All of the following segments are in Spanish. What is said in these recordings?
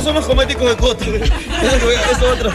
Esos son los cosméticos de Coto. Eso es otro.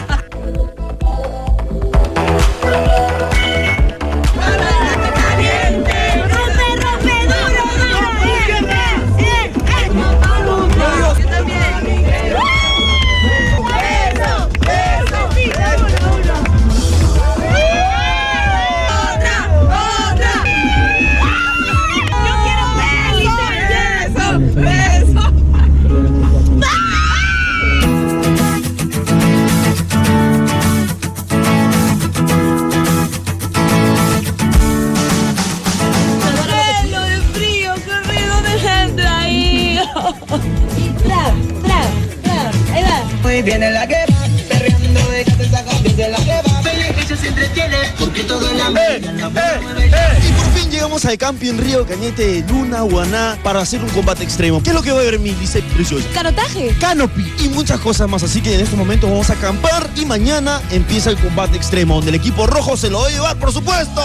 Viene la que va, perreando de que te saca, dice la que va. Ella se entretiene, porque todo en la Y por fin llegamos al Camping Río Cañete de Luna, Guaná, para hacer un combate extremo. ¿Qué es lo que va a ver mi Lice preciosa? Canotaje. Canopy y muchas cosas más. Así que en estos momentos vamos a acampar y mañana empieza el combate extremo, donde el equipo rojo se lo va a llevar, por supuesto.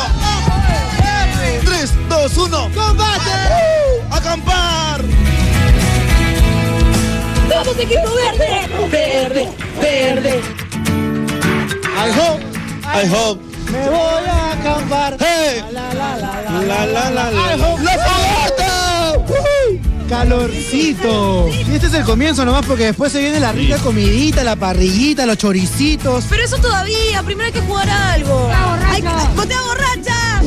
3, 2, 1. ¡Combate! ¡Acampar! ¡Vamos, equipo verde! Verde, verde. I hope. Me voy a acampar. ¡Hey! Calorcito. Y este es el comienzo nomás, porque después se viene la rica comidita, la parrillita, los choricitos. Pero eso todavía, primero hay que jugar algo. ¡Botea borracha!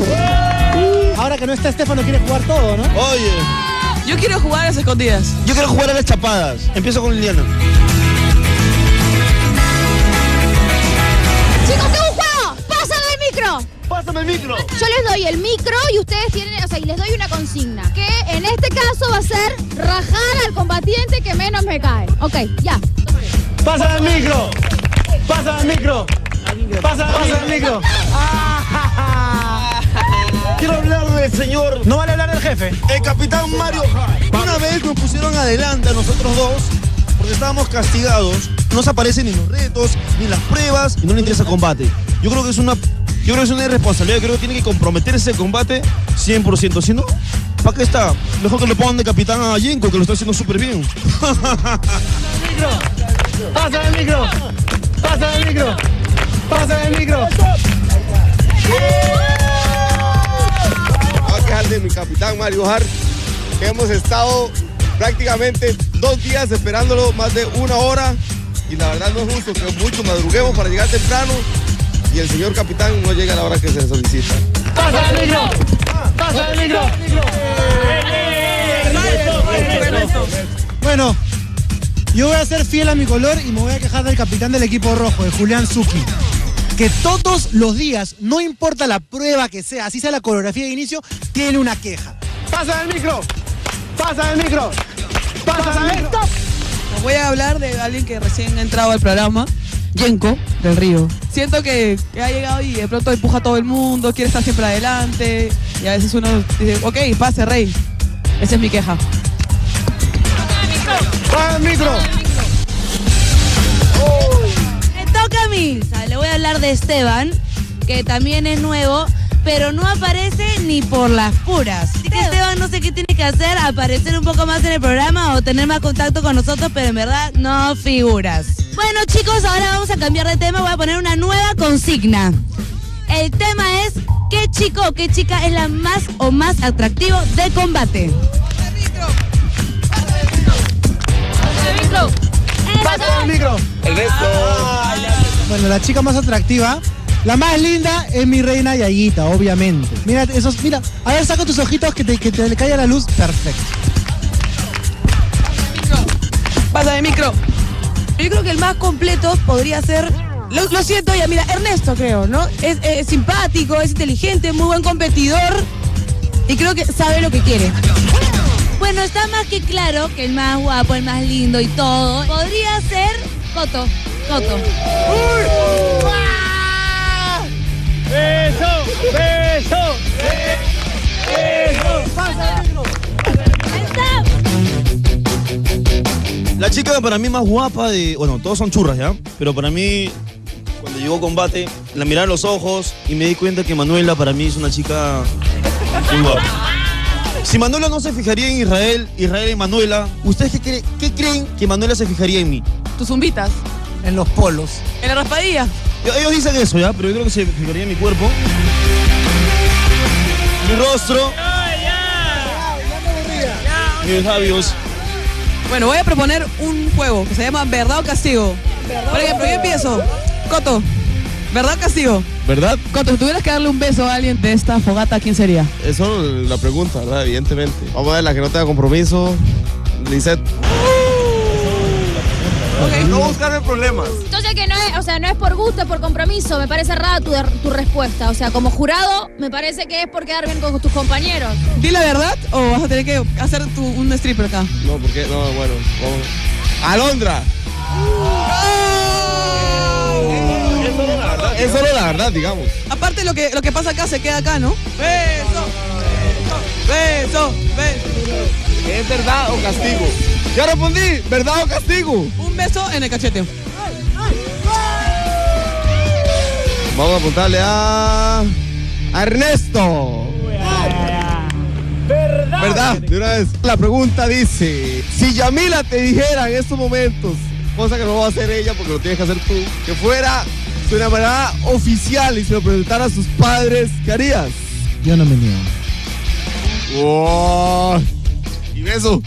Ahora que no está Estefano, quiere jugar todo, ¿no? Oye, Yo quiero jugar a las escondidas. yo quiero jugar a las chapadas. Empiezo con Liliana. Chicos, tengo un juego. Pásame el micro. Pásame el micro. Yo les doy el micro y ustedes tienen, o sea, y les doy una consigna. Que en este caso va a ser rajar al combatiente que menos me cae. Ok, ya. ¡Pásame el micro! ¡Pásame el micro! ¡Pásame el micro! Quiero hablar del señor, No vale hablar del jefe. el capitán Mario Hart. Una vez nos pusieron adelante a nosotros dos porque estábamos castigados. No nos aparecen ni los retos, ni las pruebas y no le interesa combate. Yo creo que es una irresponsabilidad. Creo que tiene que comprometerse el combate 100%. Si no, ¿para qué está? Mejor que lo pongan de capitán a Yenko, que lo está haciendo súper bien. ¡Pásame el micro! ¡Pásame el micro! ¡Pásame el micro! Voy a quejar de mi capitán Mario Hart, que hemos estado prácticamente 2 días esperándolo, más de 1 hora, y la verdad no es justo que muchos madruguemos para llegar temprano y el señor capitán no llega a la hora que se solicita. ¡Pásame el micro! ¡Pásame el micro! Bueno, yo voy a ser fiel a mi color y me voy a quejar del capitán del equipo rojo, de Julián Zucchi. Que todos los días, no importa la prueba que sea, así sea la coreografía de inicio, tiene una queja. ¡Pásame el micro! ¡Pásame el micro! ¡Pásame el micro! Voy a hablar de alguien que recién ha entrado al programa, Yenko, del Río. Siento que ha llegado y de pronto empuja a todo el mundo, quiere estar siempre adelante, y a veces uno dice, ok, pase, rey. Esa es mi queja. ¡Pásame el micro! Me toca a mí. O sea, le voy a hablar de Esteban, que también es nuevo, pero no aparece ni por las puras. Así que Esteban no sé qué tiene que hacer, aparecer un poco más en el programa o tener más contacto con nosotros, pero en verdad no figuras. Bueno, chicos, ahora vamos a cambiar de tema. Voy a poner una nueva consigna. El tema es ¿qué chico o qué chica es la más o más atractivo de combate? ¡Pásame el micro! El resto... Bueno, la chica más atractiva, la más linda es mi reina Yayita, obviamente. Mira, esos, mira, a ver, saca tus ojitos que te caiga la luz. Perfecto. Pasa de micro. Yo creo que el más completo podría ser, lo siento ya, mira, Ernesto creo, ¿no? Es simpático, es inteligente, muy buen competidor y creo que sabe lo que quiere. Bueno, está más que claro que el más guapo, el más lindo y todo podría ser Coto. La chica para mí más guapa bueno, todos son churras, ¿ya? Pero para mí, cuando llegó combate, la miré a los ojos y me di cuenta que Manuela para mí es una chica muy guapa. Si Manuela no se fijaría en Israel y Manuela, ¿ustedes qué creen que Manuela se fijaría en mí? tus zumbitas, En los polos. en la raspadilla. Ellos dicen eso ya, pero yo creo que se fijaría en mi cuerpo. Mi rostro. Mis labios. Bueno, voy a proponer un juego que se llama ¿Verdad o Castigo? Por ejemplo, yo empiezo. Coto, ¿verdad o castigo? ¿Verdad? Coto, si tuvieras que darle un beso a alguien de esta fogata, ¿quién sería? Eso es la pregunta, ¿verdad? Evidentemente. Vamos a ver la que no tenga compromiso. Lisette. No buscarme problemas. Yo sé que no es, o sea, no es por gusto, es por compromiso. Me parece rara tu respuesta. O sea, como jurado, me parece que es por quedar bien con tus compañeros. ¿Di la verdad o vas a tener que hacer un stripper acá? No, porque no, bueno, vamos. ¡Alondra! Es solo la verdad, digamos. Aparte lo que pasa acá se queda acá, ¿no? Beso, beso, beso. ¿Es verdad o castigo? Ya respondí, ¿verdad o castigo? Un beso en el cachete. Vamos a apuntarle a Ernesto. ¿Verdad? De una vez. La pregunta dice, si Yamila te dijera en estos momentos, cosa que no va a hacer ella porque lo tienes que hacer tú, que fuera su enamorada oficial y se lo presentara a sus padres, ¿qué harías? Yo no me niego. ¡Wow! ¿Y beso?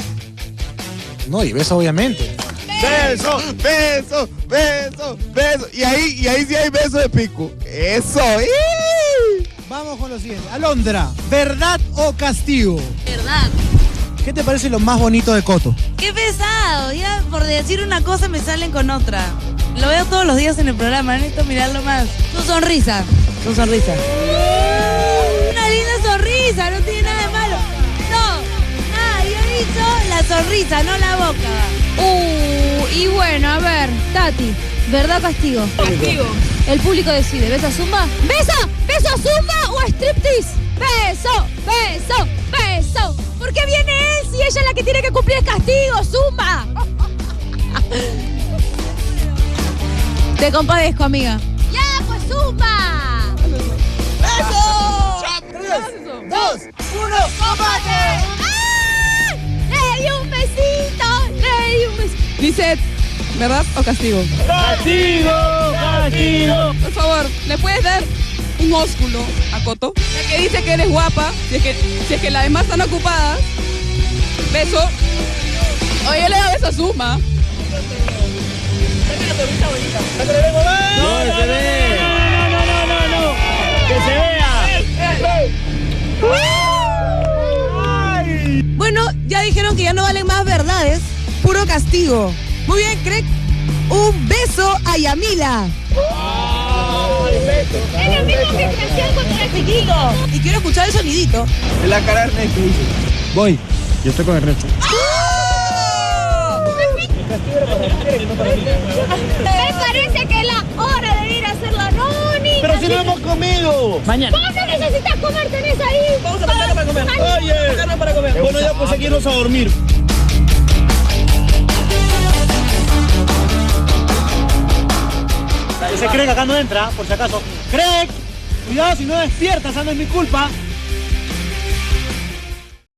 No, y beso obviamente. Beso, beso, beso, beso. Y ahí sí hay beso de pico. Eso. ¡Ih! Vamos con lo siguiente. Alondra, ¿verdad o castigo? ¿Verdad? ¿Qué te parece lo más bonito de Coto? ¡Qué pesado! Ya por decir una cosa me salen con otra. Lo veo todos los días en el programa, necesito mirarlo más. Su sonrisa. Su sonrisa. Una linda sonrisa, no tiene nada de malo. No, nada, yo he dicho la sonrisa, no la boca. Y bueno, a ver, Tati, ¿verdad o castigo? Castigo. El público decide, ¿beso a Zumba? ¿Beso? ¿Beso a Zumba o a striptease? ¡Beso! ¡Beso! ¡Beso! ¿Por qué viene él si ella es la que tiene que cumplir el castigo, Zumba? Te compadezco, amiga. ¡Ya, pues Zumba! ¡Beso! 3, 2, 1, ¡combate! ¡Ah! ¡Le di un besito! ¡Le di un besito! Lisette, ¿verdad o castigo? ¡Castigo! ¡Castigo! Por favor, ¿le puedes dar un ósculo a Coto? Ya que dice que eres guapa, si es que las demás están ocupadas. Beso. Oye, le da beso a Zumba. ¡No, se ve! ¡No! ¡Que se vea! Bueno, ya dijeron que ya no valen más verdades, puro castigo. Muy bien, Craig. Un beso a Yamila. ¡Es la misma filtración contra el chiquito! Y quiero escuchar el sonidito. En la cara de Ernesto dice. Voy. Yo estoy con Ernesto. Me parece que es la hora de ir a hacer la noni. ¡Pero si no hemos comido! Mañana. ¿Vos no necesitas comer? Tenés ahí. Vamos a pasarlo para comer. Oye, Buscarlo para comer. bueno, ya pues aquí irnos a dormir. Ese Craig acá no entra, por si acaso. Craig, cuidado si no despiertas, no es mi culpa.